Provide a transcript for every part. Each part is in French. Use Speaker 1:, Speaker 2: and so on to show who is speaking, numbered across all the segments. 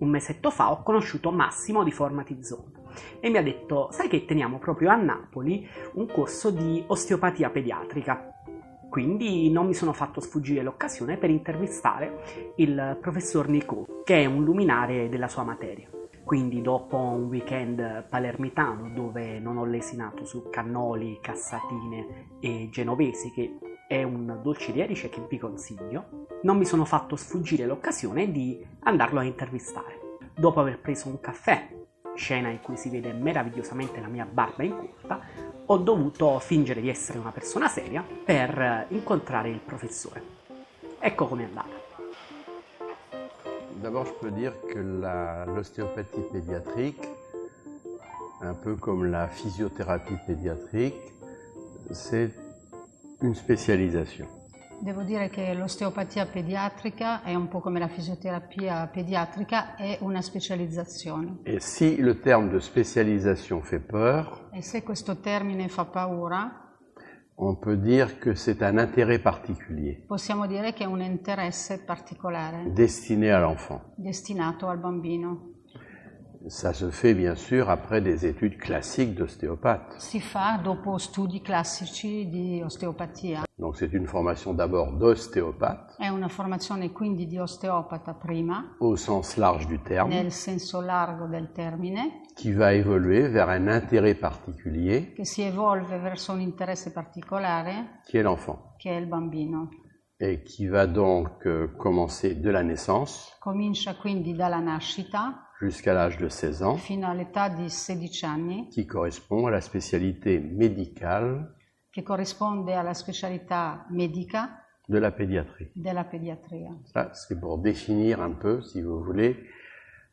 Speaker 1: un mesetto fa ho conosciuto Massimo di Formati Zone e mi ha detto: sai che teniamo proprio a Napoli un corso di osteopatia pediatrica. Quindi non mi sono fatto sfuggire l'occasione per intervistare il professor Nicot, che è un luminare della sua materia. Quindi dopo un weekend palermitano dove non ho lesinato su cannoli, cassatine e genovesi, che è un dolce di erice che vi consiglio, non mi sono fatto sfuggire l'occasione di andarlo a intervistare. Dopo aver preso un caffè, scena in cui si vede meravigliosamente la mia barba incolta, ho dovuto fingere di essere una persona seria per incontrare il professore. Ecco com'è andata.
Speaker 2: D'abord, je peux dire que l'ostéopathie pédiatrique, un peu comme la physiothérapie pédiatrique, c'est une spécialisation.
Speaker 3: Devo dire che l'osteopatia pediatrica è un po' come la fisioterapia pediatrica, è una specializzazione.
Speaker 2: Et si le terme de spécialisation fait peur,
Speaker 3: E se questo termine fa paura,
Speaker 2: on peut dire que c'est un intérêt particulier,
Speaker 3: possiamo dire che è un interesse particolare,
Speaker 2: destiné à l'enfant.
Speaker 3: destinato al bambino.
Speaker 2: Ça se fait bien sûr après des études classiques d'ostéopathe.
Speaker 3: Si fa dopo studi classici di osteopatia.
Speaker 2: Donc c'est une formation d'abord d'ostéopathe,
Speaker 3: È una formazione quindi di osteopata prima,
Speaker 2: au sens large du terme,
Speaker 3: nel senso largo del termine,
Speaker 2: qui va évoluer vers un intérêt particulier,
Speaker 3: che si evolve verso un interesse particolare,
Speaker 2: qui est l'enfant,
Speaker 3: che è il bambino.
Speaker 2: et qui va donc commencer de la naissance
Speaker 3: Comincia quindi dalla nascita
Speaker 2: jusqu'à l'âge de 16 ans,
Speaker 3: fino all'età di 16 anni,
Speaker 2: qui correspond à la spécialité médicale
Speaker 3: che corrisponde alla specialità medica
Speaker 2: de la pédiatrie.
Speaker 3: della pediatria.
Speaker 2: Ça, c'est pour définir un peu, si vous voulez,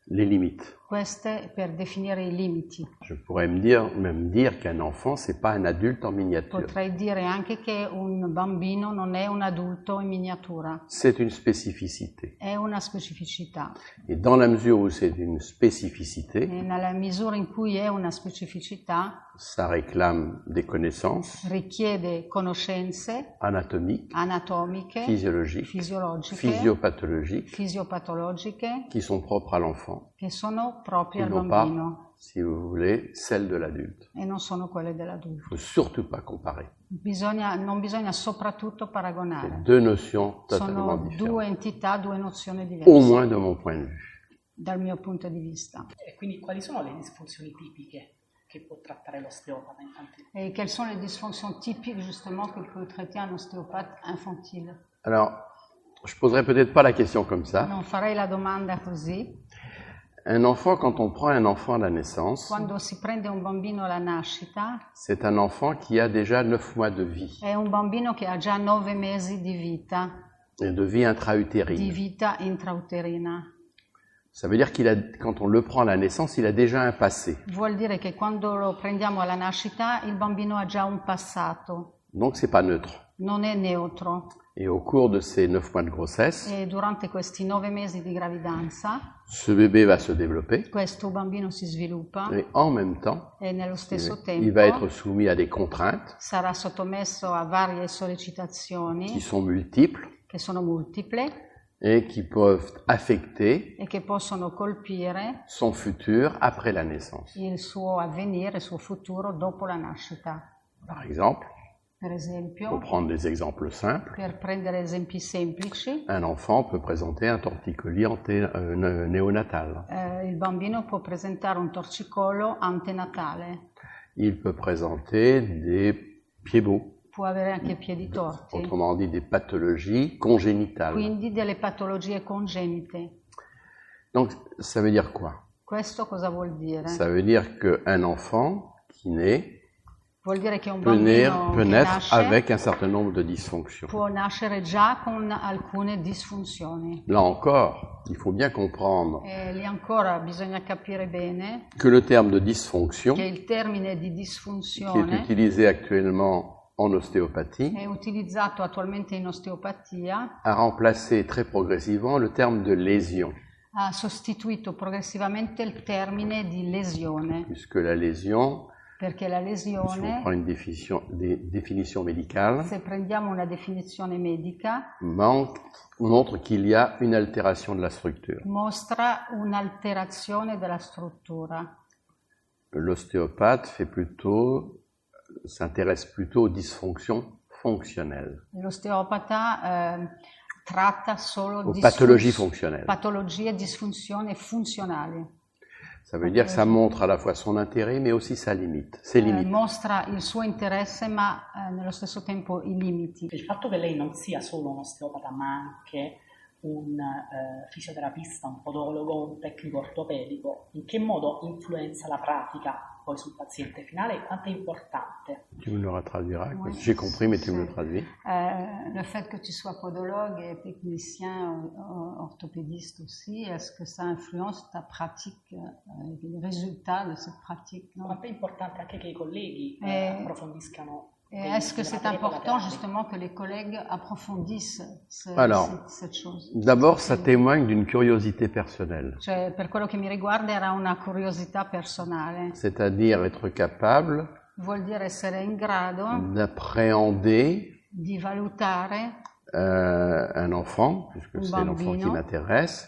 Speaker 2: les limites.
Speaker 3: Queste per definire i limiti.
Speaker 2: Je pourrais même dire qu'un enfant, c'est pas un adulte en miniature.
Speaker 3: Potrei dire anche che un bambino non è un adulto in miniatura,
Speaker 2: C'est une spécificité.
Speaker 3: è una specificità.
Speaker 2: Et dans la mesure où c'est une spécificité,
Speaker 3: E nella misura in cui è una specificità,
Speaker 2: ça réclame des connaissances
Speaker 3: richiede conoscenze
Speaker 2: anatomiques,
Speaker 3: anatomiche,
Speaker 2: physiologiques,
Speaker 3: fisiologiche,
Speaker 2: physiopathologiques,
Speaker 3: fisiopatologiche,
Speaker 2: qui sont propres à l'enfant.
Speaker 3: che sono proprie
Speaker 2: Et
Speaker 3: al
Speaker 2: non
Speaker 3: bambino
Speaker 2: pas, si vous voulez, celles de l'adulte.
Speaker 3: e non sono quelle
Speaker 2: Il
Speaker 3: dell'adulto.
Speaker 2: faut surtout pas comparer.
Speaker 3: Non bisogna soprattutto
Speaker 2: C'est
Speaker 3: paragonare.
Speaker 2: deux notions totalement
Speaker 3: Sono
Speaker 2: différentes.
Speaker 3: due entità, due nozioni
Speaker 2: Au
Speaker 3: diverse,
Speaker 2: moins de mon point de vue.
Speaker 3: dal mio punto di vista.
Speaker 1: E quindi quali sono le disfunzioni tipiche che può trattare l'osteopata infantile?
Speaker 3: Et quelles sont les dysfonctions typiques justement que peut traiter un ostéopathe infantile?
Speaker 2: Alors, je poserai peut-être pas la question comme ça.
Speaker 3: Non farei la domanda così.
Speaker 2: Un enfant, quand on prend un enfant à la naissance,
Speaker 3: Quando si prende un bambino alla nascita,
Speaker 2: c'est un enfant qui a déjà 9 mois de vie,
Speaker 3: è un bambino che ha già 9 mesi di vita
Speaker 2: et de vie intra-utérine.
Speaker 3: intrauterina.
Speaker 2: Ça veut dire quand on le prend à la naissance, il a déjà un passé.
Speaker 3: Vuol dire che quando lo prendiamo alla nascita il bambino ha già un passato,
Speaker 2: Donc c'est pas neutre.
Speaker 3: non è neutro.
Speaker 2: Et au cours de ces 9 mois de grossesse,
Speaker 3: E durante questi 9 mesi di gravidanza
Speaker 2: ce bébé va se développer,
Speaker 3: questo bambino si sviluppa
Speaker 2: et en même temps,
Speaker 3: e nello stesso
Speaker 2: il va être
Speaker 3: tempo
Speaker 2: soumis à des contraintes
Speaker 3: sarà sottomesso a varie
Speaker 2: qui
Speaker 3: sollecitazioni
Speaker 2: sont multiples
Speaker 3: che sono multiple
Speaker 2: et qui peuvent affecter
Speaker 3: e che possono colpire
Speaker 2: son futur après la naissance.
Speaker 3: il suo avvenire, il suo futuro dopo la nascita.
Speaker 2: Par exemple,
Speaker 3: Per
Speaker 2: pour
Speaker 3: esempio,
Speaker 2: prendre des exemples simples,
Speaker 3: per prendere esempi semplici,
Speaker 2: un enfant peut présenter un torticolis néonatal.
Speaker 3: il bambino può presentare un torcicollo antenatale,
Speaker 2: Il peut présenter des pieds beaux,
Speaker 3: può avere anche piedi torti,
Speaker 2: autrement dit des pathologies congénitales.
Speaker 3: quindi delle patologie congenite.
Speaker 2: Donc ça veut dire quoi?
Speaker 3: Questo cosa vuol dire?
Speaker 2: Ça veut dire qu'un enfant qui naît
Speaker 3: Vuol dire che un
Speaker 2: peut
Speaker 3: bambino che
Speaker 2: naître
Speaker 3: nasce
Speaker 2: avec un certain nombre de dysfonctions.
Speaker 3: può nascere già con alcune disfunzioni.
Speaker 2: Là encore, il faut bien comprendre
Speaker 3: E lì ancora bisogna capire bene
Speaker 2: que le terme de dysfonction,
Speaker 3: che il termine di
Speaker 2: qui est
Speaker 3: disfunzione
Speaker 2: utilisé actuellement en ostéopathie,
Speaker 3: è utilizzato attualmente in osteopatia,
Speaker 2: a remplacé très progressivement le terme de lésion,
Speaker 3: ha sostituito progressivamente il termine di lesione,
Speaker 2: puisque la lésion
Speaker 3: Perché la
Speaker 2: si on
Speaker 3: lesione,
Speaker 2: prend une définition médicale,
Speaker 3: se prendiamo una definizione medica,
Speaker 2: montre qu'il y a une altération de la structure.
Speaker 3: mostra un'alterazione della struttura.
Speaker 2: L'ostéopathe s'intéresse plutôt aux dysfonctions fonctionnelles,
Speaker 3: L'osteopata tratta solo
Speaker 2: aux pathologies fonctionnelles.
Speaker 3: patologie e disfunzioni funzionali.
Speaker 2: Ça veut dire que ça montre à la fois son intérêt, mais aussi sa limite, ses limites.
Speaker 3: Mostra il suo interesse, ma nello stesso tempo i limiti.
Speaker 1: Il fatto che lei non sia solo un osteopata, ma anche un fisioterapista, un podologo, un tecnico ortopedico, in che modo influenza la pratica poi sul paziente finale e quanto è importante?
Speaker 2: Tu me le traduiras.
Speaker 3: Oui.
Speaker 2: J'ai compris, mais tu me le traduis.
Speaker 3: Le fait que tu sois podologue et technicien, orthopédiste aussi, est-ce que ça influence ta pratique, les résultats de cette pratique, non?
Speaker 1: Quanto è importante anche che i colleghi approfondiscano.
Speaker 3: Et est-ce que c'est important justement que les collègues approfondissent cette chose?
Speaker 2: D'abord, ça témoigne d'une curiosité personnelle.
Speaker 3: Cioè, per quello che mi riguarda era una curiosità personale.
Speaker 2: C'est-à-dire être capable
Speaker 3: Vuol dire essere in grado
Speaker 2: d'appréhender
Speaker 3: di valutare
Speaker 2: un enfant, puisque c'est l'enfant qui m'intéresse,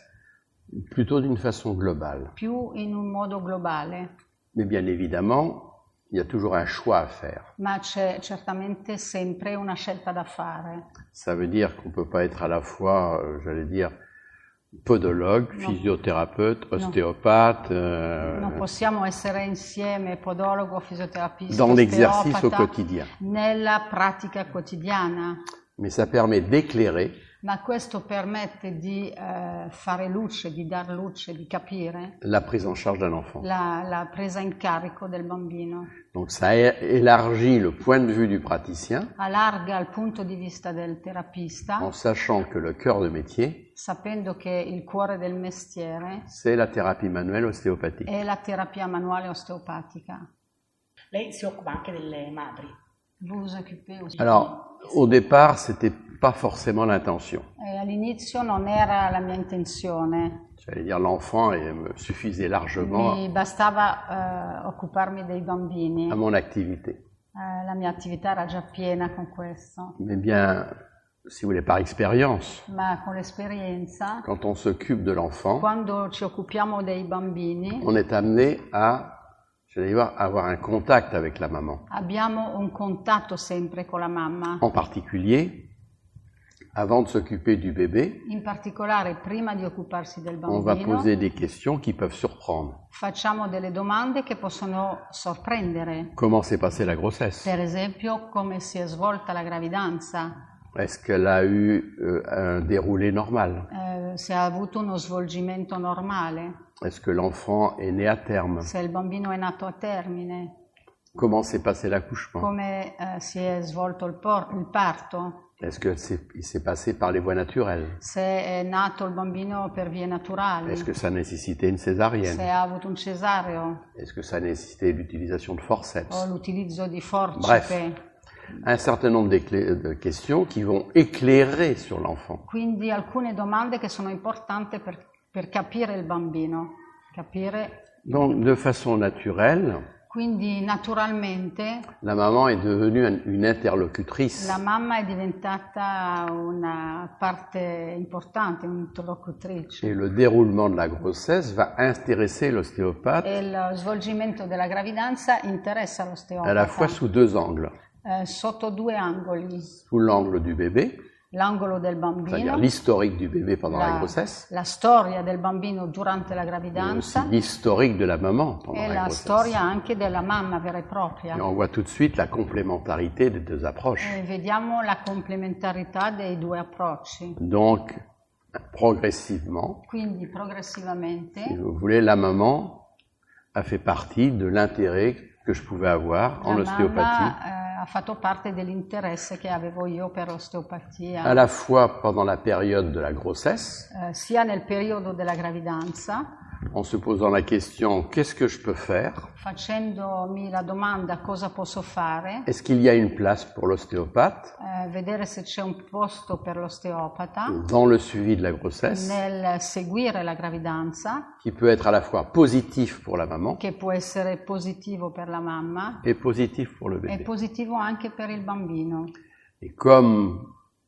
Speaker 2: plutôt d'une façon globale.
Speaker 3: più in un modo globale.
Speaker 2: Mais bien évidemment, il y a toujours un choix à faire.
Speaker 3: Ma c'è certamente sempre una scelta da fare.
Speaker 2: Ça veut dire qu'on ne peut pas être à la fois, j'allais dire, podologue, physiothérapeute, ostéopathe.
Speaker 3: Non possiamo essere insieme podologo, fisioterapista,
Speaker 2: dans l'exercice au
Speaker 3: osteopata
Speaker 2: quotidien.
Speaker 3: nella pratica quotidiana.
Speaker 2: Mais ça permet d'éclairer
Speaker 3: Ma questo permette di fare luce, di dar luce, di capire
Speaker 2: la prise en charge d'un enfant.
Speaker 3: la presa in carico del bambino.
Speaker 2: Donc ça élargit le point de vue du praticien
Speaker 3: Allarga il punto di vista del terapista,
Speaker 2: en sachant que le cœur de métier,
Speaker 3: sapendo che il cuore del mestiere
Speaker 2: c'est la thérapie manuelle ostéopathique.
Speaker 3: è la terapia manuale osteopatica.
Speaker 1: Lei si occupa anche delle madri.
Speaker 3: Vous vous occupez aussi.
Speaker 2: Alors, au départ, c'était pas forcément l'intention.
Speaker 3: All'inizio non era la mia intenzione.
Speaker 2: J'allais dire l'enfant me suffisait largement
Speaker 3: Mi bastava occuparmi dei bambini.
Speaker 2: à mon activité.
Speaker 3: La mia attività era già piena con questo.
Speaker 2: Mais bien, si vous voulez, par expérience,
Speaker 3: Ma con l'esperienza,
Speaker 2: quand on s'occupe de l'enfant,
Speaker 3: quando ci occupiamo dei bambini,
Speaker 2: on est amené à, j'allais dire, avoir un contact avec la maman.
Speaker 3: abbiamo un contatto sempre con la mamma.
Speaker 2: En particulier, avant de s'occuper du bébé,
Speaker 3: In particolare, prima di occuparsi del
Speaker 2: on va
Speaker 3: bambino,
Speaker 2: poser des questions qui peuvent surprendre.
Speaker 3: facciamo delle domande che possono sorprendere.
Speaker 2: Comment s'est passée la grossesse?
Speaker 3: Per esempio, come si è svolta la gravidanza,
Speaker 2: Est-ce qu'elle a eu un déroulé normal?
Speaker 3: se ha avuto uno svolgimento normale,
Speaker 2: Est-ce que l'enfant est né à terme?
Speaker 3: se il bambino è nato a termine,
Speaker 2: Comment s'est passé l'accouchement?
Speaker 3: come si è svolto il parto,
Speaker 2: Est-ce que il s'est passé par les voies naturelles?
Speaker 3: se è nato il bambino per vie naturali,
Speaker 2: Est-ce que ça nécessitait une
Speaker 3: se
Speaker 2: césarienne?
Speaker 3: ha avuto un cesareo
Speaker 2: Est-ce que ça nécessitait l'utilisation de forceps?
Speaker 3: o l'utilizzo di forceps.
Speaker 2: Bref. Un certain nombre de questions qui vont éclairer sur l'enfant.
Speaker 3: Quindi alcune domande che sono importanti per capire il bambino, capire.
Speaker 2: Donc, de façon naturelle,
Speaker 3: Quindi naturalmente
Speaker 2: la maman est devenue une interlocutrice.
Speaker 3: la mamma è diventata una parte importante, un'interlocutrice.
Speaker 2: Et le déroulement de la grossesse va intéresser l'ostéopathe
Speaker 3: E lo svolgimento della gravidanza interessa
Speaker 2: à la
Speaker 3: l'osteopata
Speaker 2: fois sous deux angles.
Speaker 3: Sotto due angoli:
Speaker 2: Sous l'angle du bébé,
Speaker 3: l'angolo del
Speaker 2: c'est-à-dire
Speaker 3: bambino,
Speaker 2: l'historique du bébé pendant la grossesse,
Speaker 3: la storia del bambino durante la
Speaker 2: mais aussi
Speaker 3: gravidanza
Speaker 2: l'historique de la maman pendant
Speaker 3: e
Speaker 2: la
Speaker 3: la
Speaker 2: grossesse.
Speaker 3: storia anche della mamma vera e propria.
Speaker 2: Et on voit tout de suite la complémentarité des deux approches.
Speaker 3: Vediamo la complementarità dei due approcci.
Speaker 2: Donc, progressivement,
Speaker 3: Quindi progressivamente,
Speaker 2: si vous voulez, la maman a fait partie de l'intérêt que je pouvais avoir en
Speaker 3: la
Speaker 2: ostéopathie,
Speaker 3: mamma ha fatto parte dell'interesse che avevo io per l'osteopatia,
Speaker 2: à la fois pendant la période de la grossesse,
Speaker 3: sia nel periodo della gravidanza,
Speaker 2: en se posant la question « qu'est-ce que je peux faire ?»
Speaker 3: facendomi la domanda cosa posso fare,
Speaker 2: Est-ce qu'il y a une place pour l'ostéopathe
Speaker 3: vedere se c'è un posto per l'osteopata
Speaker 2: dans le suivi de la grossesse,
Speaker 3: nel seguire la gravidanza,
Speaker 2: qui peut être à la fois positif pour la maman
Speaker 3: che può essere positivo per la mamma
Speaker 2: et positif pour le
Speaker 3: e
Speaker 2: bébé.
Speaker 3: positivo anche per il bambino.
Speaker 2: Et comme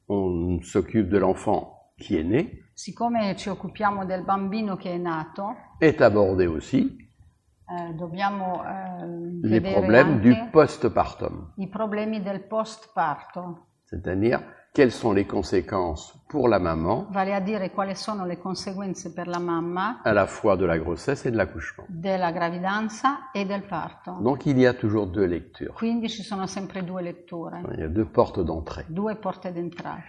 Speaker 2: on s'occupe de l'enfant qui est né,
Speaker 3: Siccome ci occupiamo del bambino che è nato,
Speaker 2: est abordé aussi
Speaker 3: dobbiamo
Speaker 2: les
Speaker 3: vedere
Speaker 2: problèmes du
Speaker 3: anche
Speaker 2: postpartum,
Speaker 3: i problemi del postparto,
Speaker 2: c'est-à-dire quelles sont les conséquences pour la maman
Speaker 3: vale a dire quali sono le conseguenze per la mamma
Speaker 2: à la fois de la grossesse et de l'accouchement.
Speaker 3: della gravidanza e del parto.
Speaker 2: Donc il y a toujours deux lectures,
Speaker 3: Quindi ci sono sempre due letture,
Speaker 2: il y a deux portes d'entrée.
Speaker 3: due porte d'entrata.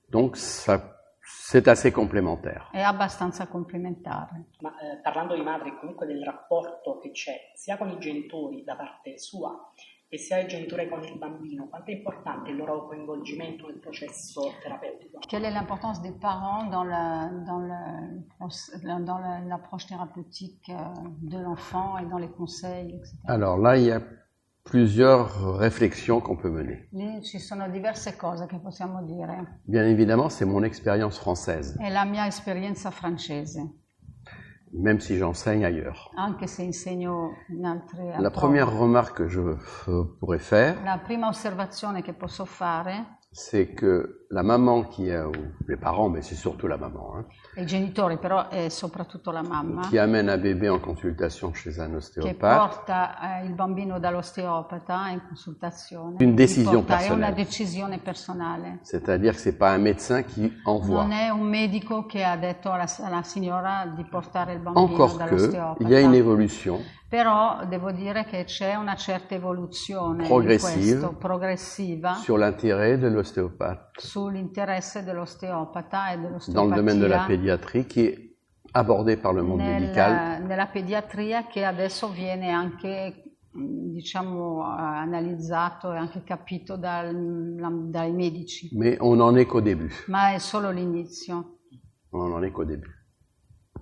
Speaker 2: Donc ça, c'est assez complémentaire.
Speaker 3: È abbastanza complementare.
Speaker 1: Ma parlando di madre e comunque del rapporto che c'è sia con i genitori da parte sua e sia il genitore con il bambino, quanto è importante il loro coinvolgimento nel processo terapeutico?
Speaker 3: Quelle est l'importance des parents dans l'approche thérapeutique de l'enfant et dans les conseils, etc.
Speaker 2: Alors là, il y a plusieurs réflexions qu'on peut mener.
Speaker 3: Lì ci sono diverse cose che possiamo dire.
Speaker 2: Bien évidemment, c'est mon expérience française,
Speaker 3: È la mia esperienza francese,
Speaker 2: même si j'enseigne ailleurs.
Speaker 3: anche se insegno in altri
Speaker 2: La
Speaker 3: altrove.
Speaker 2: première remarque que je pourrais faire,
Speaker 3: La prima osservazione che posso fare,
Speaker 2: c'est que la maman qui a, ou les parents, mais c'est surtout la maman, hein,
Speaker 3: i genitori però è soprattutto la mamma,
Speaker 2: qui amène un bébé en consultation chez un
Speaker 3: che
Speaker 2: ostéopathe,
Speaker 3: porta il bambino dall'osteopata in consultazione.
Speaker 2: Une décision
Speaker 3: È una
Speaker 2: personnelle.
Speaker 3: decisione personale.
Speaker 2: c'est-à-dire que c'est pas un médecin qui envoie.
Speaker 3: Non è un medico che ha detto alla signora di portare il bambino
Speaker 2: Encore que,
Speaker 3: dall'osteopata.
Speaker 2: il y a une évolution
Speaker 3: Però devo dire che c'è una certa evoluzione in
Speaker 2: Progressive.
Speaker 3: questo, progressiva,
Speaker 2: sur l'intérêt de l'ostéopathe
Speaker 3: sull'interesse dell'osteopata e
Speaker 2: dans le domaine de la
Speaker 3: dell'osteopatia
Speaker 2: pédiatrie qui est abordé par le monde médical.
Speaker 3: nella pediatria, che adesso viene anche, diciamo, analizzato e anche capito dai medici,
Speaker 2: Mais on n'en est qu'au début.
Speaker 3: ma è solo l'inizio,
Speaker 2: On n'en est qu'au début.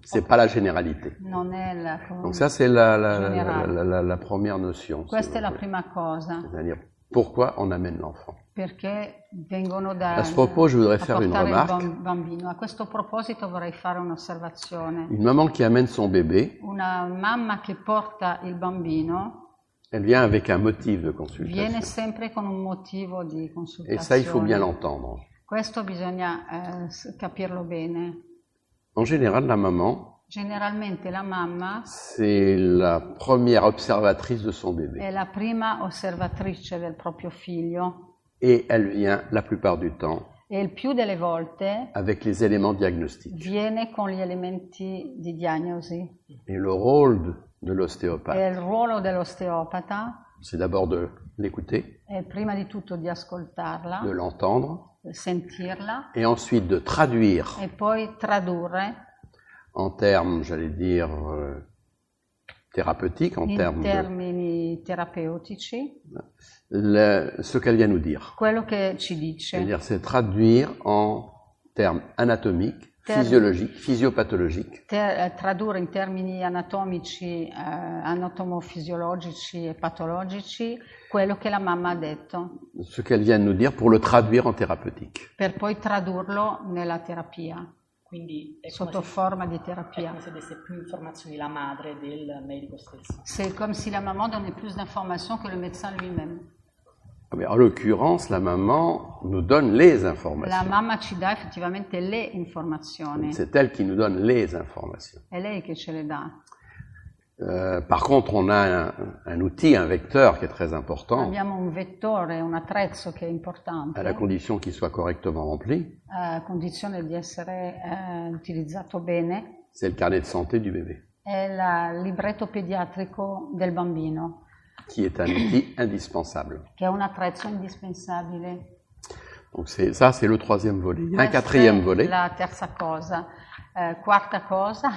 Speaker 2: C'est pas la généralité.
Speaker 3: non è
Speaker 2: Donc ça, c'est la
Speaker 3: Général.
Speaker 2: première notion. si
Speaker 3: Questa è
Speaker 2: vous
Speaker 3: la
Speaker 2: voulez.
Speaker 3: prima cosa,
Speaker 2: C'est-à-dire, pourquoi on amène l'enfant?
Speaker 3: perché vengono da
Speaker 2: À ce propos, je voudrais
Speaker 3: a
Speaker 2: faire une
Speaker 3: portare
Speaker 2: remarque.
Speaker 3: il bambino. A questo proposito vorrei fare un'osservazione.
Speaker 2: Une maman qui amène son bébé,
Speaker 3: Una mamma che porta il bambino
Speaker 2: elle vient avec un motif de
Speaker 3: viene
Speaker 2: consultation.
Speaker 3: sempre con un motivo di
Speaker 2: Et
Speaker 3: consultazione.
Speaker 2: ça, il faut bien l'entendre.
Speaker 3: Questo bisogna capirlo bene.
Speaker 2: En général, la maman,
Speaker 3: Generalmente la mamma
Speaker 2: c'est la première observatrice de son bébé.
Speaker 3: è la prima osservatrice del proprio figlio
Speaker 2: Et elle vient, la plupart du temps,
Speaker 3: e il più delle volte
Speaker 2: avec les éléments diagnostiques.
Speaker 3: viene con gli elementi di diagnosi.
Speaker 2: Et le rôle de l'ostéopathe,
Speaker 3: E il ruolo dell'osteopata
Speaker 2: c'est d'abord de l'écouter,
Speaker 3: è prima di tutto di ascoltarla,
Speaker 2: de l'entendre,
Speaker 3: sentirla
Speaker 2: et ensuite de traduire
Speaker 3: e poi tradurre
Speaker 2: en termes, j'allais dire, thérapeutiques, en
Speaker 3: in
Speaker 2: termes de
Speaker 3: termini terapeutici
Speaker 2: ce qu'elle vient nous dire.
Speaker 3: quello che ci dice.
Speaker 2: C'est-à-dire, c'est traduire en termes anatomiques,
Speaker 3: Termes.
Speaker 2: physiologiques, physiopathologiques,
Speaker 3: Tradurre in termini anatomici, anatomofisiologici e patologici quello che la mamma ha detto,
Speaker 2: ce qu'elle vient de nous dire pour le traduire en thérapeutique.
Speaker 3: per poi tradurlo nella terapia,
Speaker 1: Quindi è
Speaker 3: sotto
Speaker 1: come,
Speaker 3: forma di
Speaker 1: è
Speaker 3: terapia.
Speaker 1: come se desse più informazioni la madre del medico stesso.
Speaker 3: C'est comme si la maman donnait plus d'informations que le médecin lui-même.
Speaker 2: Mais en l'occurrence, la maman nous donne les
Speaker 3: La
Speaker 2: informations.
Speaker 3: mamma ci dà effettivamente le informazioni,
Speaker 2: C'est elle qui nous donne les informations.
Speaker 3: è lei che ce le dà.
Speaker 2: Par contre, on a un outil, un vecteur qui est très important,
Speaker 3: Abbiamo un vettore, un attrezzo che è
Speaker 2: à la
Speaker 3: importante,
Speaker 2: condition qu'il soit correctement rempli,
Speaker 3: a condizione di essere utilizzato bene,
Speaker 2: c'est le carnet de santé du bébé,
Speaker 3: è il libretto pediatrico del bambino,
Speaker 2: qui est un outil indispensable.
Speaker 3: che è un attrezzo indispensabile.
Speaker 2: Donc ça, c'est le troisième volet. Il y a un
Speaker 3: Questa
Speaker 2: quatrième
Speaker 3: è
Speaker 2: volet.
Speaker 3: la terza cosa. Quarta cosa,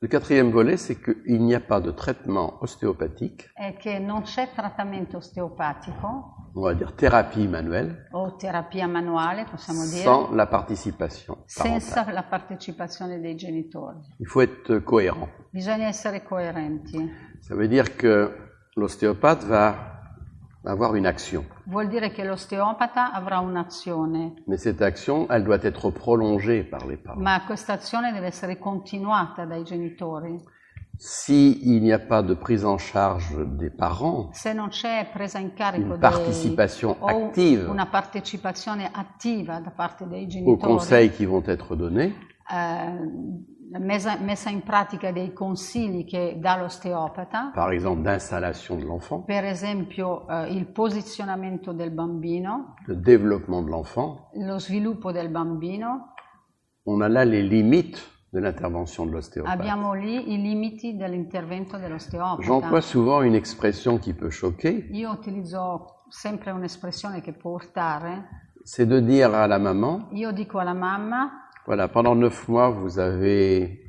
Speaker 2: Le quatrième volet, c'est qu'il n'y a pas de traitement ostéopathique
Speaker 3: è che non c'è trattamento osteopatico
Speaker 2: on va dire thérapie manuelle,
Speaker 3: o terapia manuale, possiamo dire,
Speaker 2: sans la participation parentale.
Speaker 3: senza la partecipazione dei genitori.
Speaker 2: Il faut être cohérent.
Speaker 3: Bisogna essere coerenti.
Speaker 2: Ça veut dire que l'ostéopathe va avoir une action.
Speaker 3: Vuol dire che l'osteopata avrà un'azione,
Speaker 2: Mais cette action, elle doit être prolongée par les parents.
Speaker 3: ma questa azione deve essere continuata dai genitori.
Speaker 2: S'il n'y a pas de prise en charge des parents,
Speaker 3: Se non c'è presa in carico
Speaker 2: une participation
Speaker 3: o
Speaker 2: active
Speaker 3: una partecipazione attiva da parte dei
Speaker 2: aux
Speaker 3: genitori,
Speaker 2: conseils qui vont être donnés,
Speaker 3: messa in pratica dei consigli che dà l'osteopata,
Speaker 2: par exemple d'installation de l'enfant,
Speaker 3: per esempio il posizionamento del bambino,
Speaker 2: le développement de l'enfant,
Speaker 3: lo sviluppo del bambino,
Speaker 2: on a là les limites de l'intervention de l'ostéopathe.
Speaker 3: abbiamo lì i limiti dell'intervento dell'osteopata.
Speaker 2: J'emploie souvent une expression qui peut choquer,
Speaker 3: Io utilizzo sempre un'espressione che può urtare.
Speaker 2: c'est de dire à la maman,
Speaker 3: Io dico alla mamma,
Speaker 2: voilà, pendant 9 mois, vous avez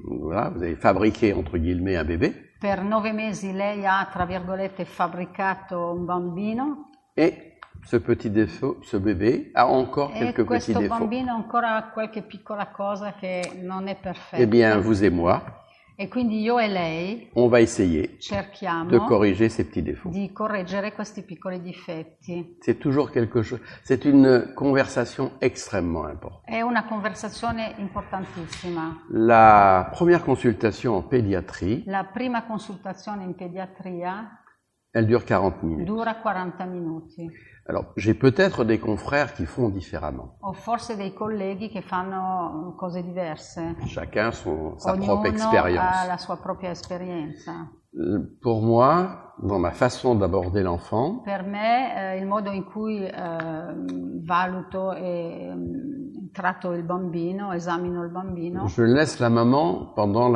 Speaker 2: fabriqué, entre guillemets, un bébé,
Speaker 3: per 9 mesi lei ha, tra virgolette, fabbricato un bambino
Speaker 2: et ce petit défaut, ce bébé a encore
Speaker 3: e
Speaker 2: quelques petits
Speaker 3: questo
Speaker 2: défauts.
Speaker 3: bambino ha ancora qualche piccola cosa che non è perfetta.
Speaker 2: Eh bien, vous et moi,
Speaker 3: E quindi io e lei
Speaker 2: on va essayer
Speaker 3: cerchiamo
Speaker 2: de corriger ces petits défauts.
Speaker 3: di correggere questi piccoli difetti.
Speaker 2: C'est toujours quelque chose, c'est une conversation extrêmement importante.
Speaker 3: È una conversazione importantissima.
Speaker 2: La première consultation en pédiatrie,
Speaker 3: La prima consultazione in pediatria
Speaker 2: elle dure 40 minutes.
Speaker 3: dura 40 minuti.
Speaker 2: Alors, j'ai peut-être des confrères qui font différemment.
Speaker 3: Ho forse dei colleghi che fanno cose diverse.
Speaker 2: Chacun sa propre
Speaker 3: Ognuno ha
Speaker 2: expérience.
Speaker 3: la sua propria esperienza.
Speaker 2: Pour moi, dans ma façon d'aborder l'enfant,
Speaker 3: Per me il modo in cui valuto e tratto il bambino, esamino il bambino,
Speaker 2: je laisse la maman pendant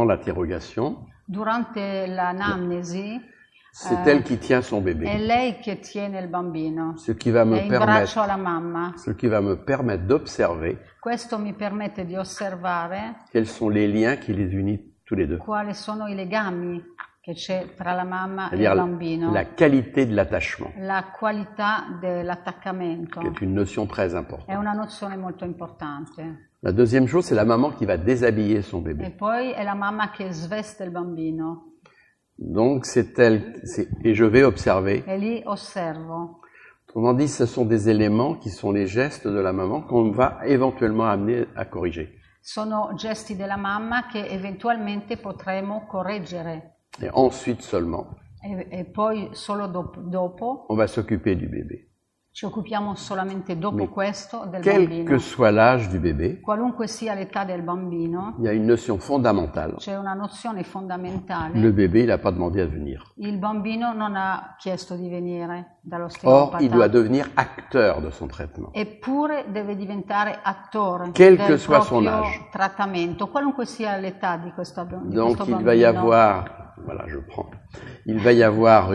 Speaker 2: l'interrogation.
Speaker 3: durante l'anamnesi
Speaker 2: C'est elle qui tient son
Speaker 3: è
Speaker 2: bébé.
Speaker 3: lei che tiene il bambino,
Speaker 2: Ce qui va
Speaker 3: è
Speaker 2: me
Speaker 3: in braccio
Speaker 2: permettre,
Speaker 3: alla mamma.
Speaker 2: d'observer
Speaker 3: Questo mi permette di osservare
Speaker 2: quels sont les liens qui les unissent tous les deux.
Speaker 3: quali sono i legami che c'è tra la mamma e il
Speaker 2: C'est-à-dire
Speaker 3: bambino,
Speaker 2: la qualité de l'attachement,
Speaker 3: la qualità dell'attaccamento.
Speaker 2: qui est une notion très
Speaker 3: È
Speaker 2: importante.
Speaker 3: una nozione molto importante.
Speaker 2: La deuxième chose, c'est la maman qui va déshabiller son
Speaker 3: E
Speaker 2: bébé.
Speaker 3: poi è la mamma che sveste il bambino
Speaker 2: Donc c'est elle, et je vais observer.
Speaker 3: e lì osservo.
Speaker 2: Autrement dit, ce sont des éléments qui sont les gestes de la maman qu'on va éventuellement amener à corriger.
Speaker 3: Sono gesti della mamma che eventualmente potremo correggere
Speaker 2: Et ensuite seulement,
Speaker 3: e poi solo dopo
Speaker 2: on va s'occuper du bébé.
Speaker 3: ci occupiamo solamente dopo
Speaker 2: Mais
Speaker 3: questo del
Speaker 2: Quel
Speaker 3: bambino.
Speaker 2: que soit l'âge du bébé,
Speaker 3: Qualunque sia l'età del bambino,
Speaker 2: il y a une notion fondamentale.
Speaker 3: c'è una nozione fondamentale.
Speaker 2: Le bébé, il n'a pas demandé à venir.
Speaker 3: Il bambino non ha chiesto di venire
Speaker 2: Or,
Speaker 3: dall'osteopata.
Speaker 2: il doit devenir acteur de son traitement.
Speaker 3: Eppure deve diventare attore
Speaker 2: Quel que
Speaker 3: del
Speaker 2: soit son
Speaker 3: proprio
Speaker 2: âge.
Speaker 3: trattamento, qualunque sia l'età di questo bambino.
Speaker 2: Donc il va y avoir, voilà, je prends, il va y avoir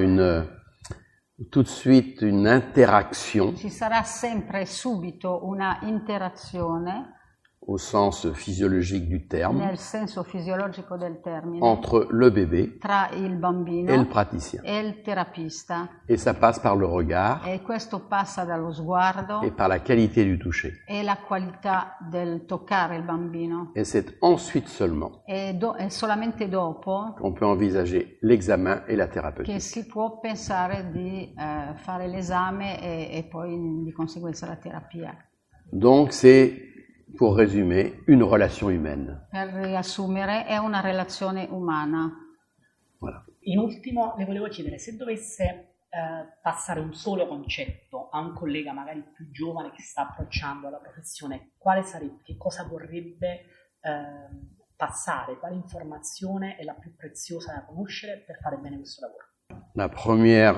Speaker 2: tout de suite une interaction
Speaker 3: Ci sarà sempre subito una interazione,
Speaker 2: au sens physiologique du terme,
Speaker 3: nel senso fisiologico del termine,
Speaker 2: entre le bébé
Speaker 3: tra il bambino
Speaker 2: et le praticien.
Speaker 3: e il terapista.
Speaker 2: Et ça passe par le regard
Speaker 3: E questo passa dallo sguardo
Speaker 2: et par la qualité du toucher.
Speaker 3: e la qualità del toccare il bambino.
Speaker 2: Et c'est ensuite seulement
Speaker 3: E solamente dopo
Speaker 2: qu'on peut envisager l'examen et la
Speaker 3: che
Speaker 2: thérapeutique.
Speaker 3: si può pensare di fare l'esame e poi di conseguenza la terapia.
Speaker 2: Donc c'est, pour résumer, une relation humaine.
Speaker 3: Per riassumere, è una relazione umana.
Speaker 2: Voilà.
Speaker 1: In ultimo, le volevo chiedere se dovesse passare un solo concetto a un collega magari più giovane che sta approcciando alla professione, quale sarebbe, che cosa vorrebbe passare, quale informazione è la più preziosa da conoscere per fare bene questo lavoro?
Speaker 2: La première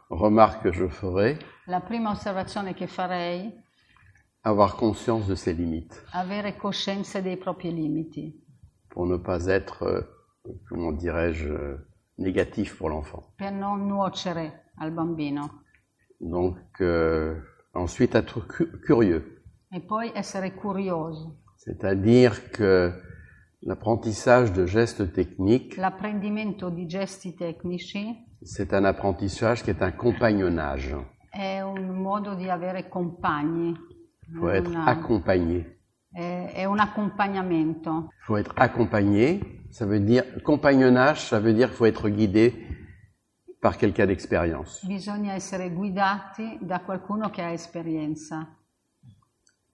Speaker 2: remarque que je ferai,
Speaker 3: La prima osservazione che farei,
Speaker 2: avoir conscience de ses limites,
Speaker 3: avere coscienza dei propri limiti,
Speaker 2: pour ne pas être, comment dirais-je, négatif pour l'enfant.
Speaker 3: per non nuocere al bambino.
Speaker 2: Donc, ensuite, être curieux.
Speaker 3: E poi essere curiosi.
Speaker 2: C'est-à-dire que l'apprentissage de gestes techniques
Speaker 3: L'apprendimento di gesti tecnici
Speaker 2: C'est un apprentissage qui est un compagnonnage.
Speaker 3: È un modo di avere compagni.
Speaker 2: Il faut être accompagné.
Speaker 3: È un accompagnamento.
Speaker 2: Il faut être accompagné, ça veut dire, compagnonnage, ça veut dire qu'il faut être guidé par quelqu'un d'expérience.
Speaker 3: Bisogna essere guidati da qualcuno che ha esperienza.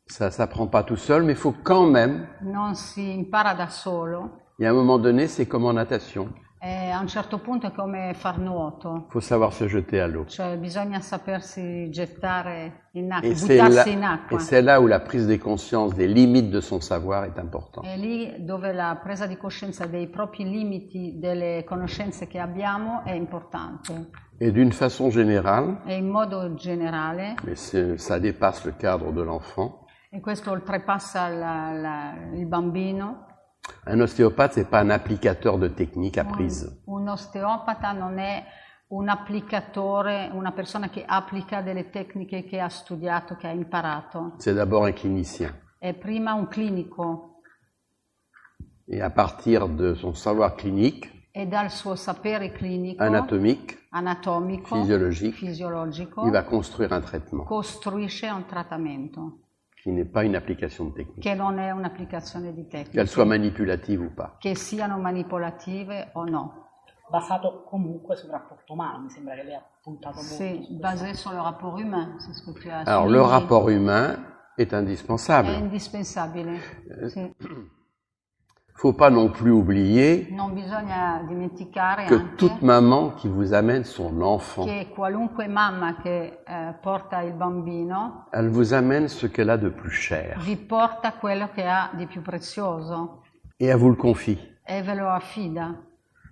Speaker 2: Ça s'apprend pas tout seul, mais il faut quand même,
Speaker 3: Non si impara da solo.
Speaker 2: il y a un moment donné, c'est comme en natation.
Speaker 3: A un certo punto è come far nuoto.
Speaker 2: Il faut savoir se jeter à l'eau.
Speaker 3: Cioè bisogna sapersi gettare in acqua,
Speaker 2: Et
Speaker 3: buttarsi in acqua.
Speaker 2: c'est là où la prise de conscience des limites de son savoir est importante.
Speaker 3: È lì dove la presa di coscienza dei propri limiti, delle conoscenze che abbiamo è importante.
Speaker 2: Et d'une façon générale,
Speaker 3: E in modo generale,
Speaker 2: mais ça dépasse le cadre de l'enfant,
Speaker 3: e questo oltrepassa il bambino,
Speaker 2: un ostéopathe, c'est pas un applicateur de techniques apprises.
Speaker 3: un osteopata non è un applicatore, una persona che applica delle tecniche che ha studiato, che ha imparato.
Speaker 2: C'est d'abord un clinicien.
Speaker 3: È prima un clinico.
Speaker 2: Et à partir de son savoir clinique,
Speaker 3: E dal suo sapere clinico,
Speaker 2: anatomique,
Speaker 3: anatomico, fisiologico,
Speaker 2: il va construire un traitement
Speaker 3: costruisce un trattamento
Speaker 2: qui n'est pas une application de technique,
Speaker 3: che non è un'applicazione di
Speaker 2: qu'elle
Speaker 3: tecniche,
Speaker 2: soit manipulative ou pas.
Speaker 3: che siano manipolative o no.
Speaker 1: Basato comunque sul rapporto umano, mi sembra che lei ha puntato molto.
Speaker 3: C'est basé sur le rapport humain, c'est ce que tu as
Speaker 2: Alors le
Speaker 3: souligné.
Speaker 2: rapport humain est
Speaker 3: È
Speaker 2: indispensable.
Speaker 3: indispensabile. Sì.
Speaker 2: Faut pas non plus oublier
Speaker 3: Non bisogna dimenticare
Speaker 2: que
Speaker 3: anche
Speaker 2: toute maman qui vous amène son enfant,
Speaker 3: che qualunque mamma che porta il bambino
Speaker 2: elle vous amène ce qu'elle a de plus cher
Speaker 3: vi porta quello che ha di più prezioso
Speaker 2: et elle vous le confie.
Speaker 3: e ve lo affida.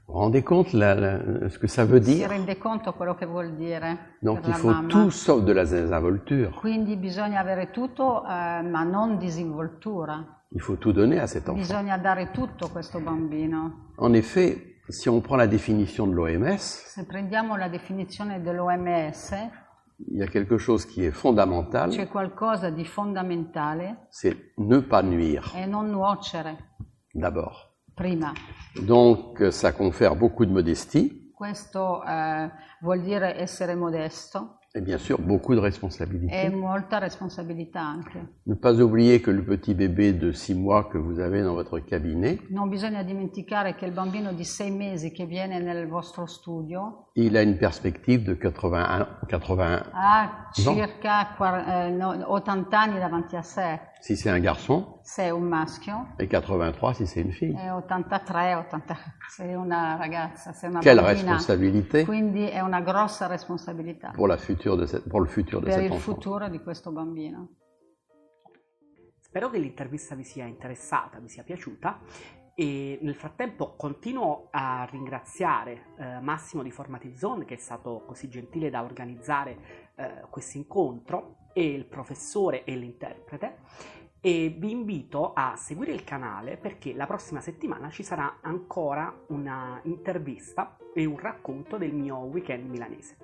Speaker 2: Vous vous rendez compte ce que ça veut
Speaker 3: Si
Speaker 2: dire?
Speaker 3: rende conto quello che vuol dire
Speaker 2: Donc
Speaker 3: per
Speaker 2: il
Speaker 3: la
Speaker 2: faut
Speaker 3: mamma.
Speaker 2: tout sauf de la désinvolture.
Speaker 3: Quindi bisogna avere tutto, ma non disinvoltura.
Speaker 2: Il faut tout donner à cet enfant.
Speaker 3: Bisogna dare tutto a questo bambino.
Speaker 2: En effet, si on prend la définition de l'OMS,
Speaker 3: Se prendiamo la definizione dell'OMS,
Speaker 2: il y a quelque chose qui est fondamental,
Speaker 3: c'è qualcosa di fondamentale
Speaker 2: c'est ne pas nuire,
Speaker 3: e non nuocere
Speaker 2: d'abord.
Speaker 3: prima.
Speaker 2: Donc ça confère beaucoup de modestie
Speaker 3: Questo vuol dire essere modesto
Speaker 2: et bien sûr beaucoup de
Speaker 3: e
Speaker 2: responsabilité.
Speaker 3: molta responsabilità anche.
Speaker 2: Ne pas oublier que le petit bébé de 6 mois que vous avez dans votre cabinet,
Speaker 3: Non bisogna dimenticare che il bambino di 6 mesi che viene nel vostro studio
Speaker 2: il a une perspective de 81
Speaker 3: ha circa 80 anni davanti a sé,
Speaker 2: si c'est un garçon
Speaker 3: se è un maschio,
Speaker 2: et 83 si c'est une fille.
Speaker 3: e 83, 80 se è una ragazza, se è una
Speaker 2: Quelle
Speaker 3: bambina.
Speaker 2: responsabilité
Speaker 3: Quindi è una grossa responsabilità
Speaker 2: pour le futur de
Speaker 3: per
Speaker 2: cet
Speaker 3: il
Speaker 2: enfant.
Speaker 3: futuro di questo bambino.
Speaker 1: Spero che l'intervista vi sia interessata, vi sia piaciuta e nel frattempo continuo a ringraziare Massimo di Formative Zone che è stato così gentile da organizzare questo incontro e il professore e l'interprete e vi invito a seguire il canale perché la prossima settimana ci sarà ancora una intervista e un racconto del mio weekend milanese.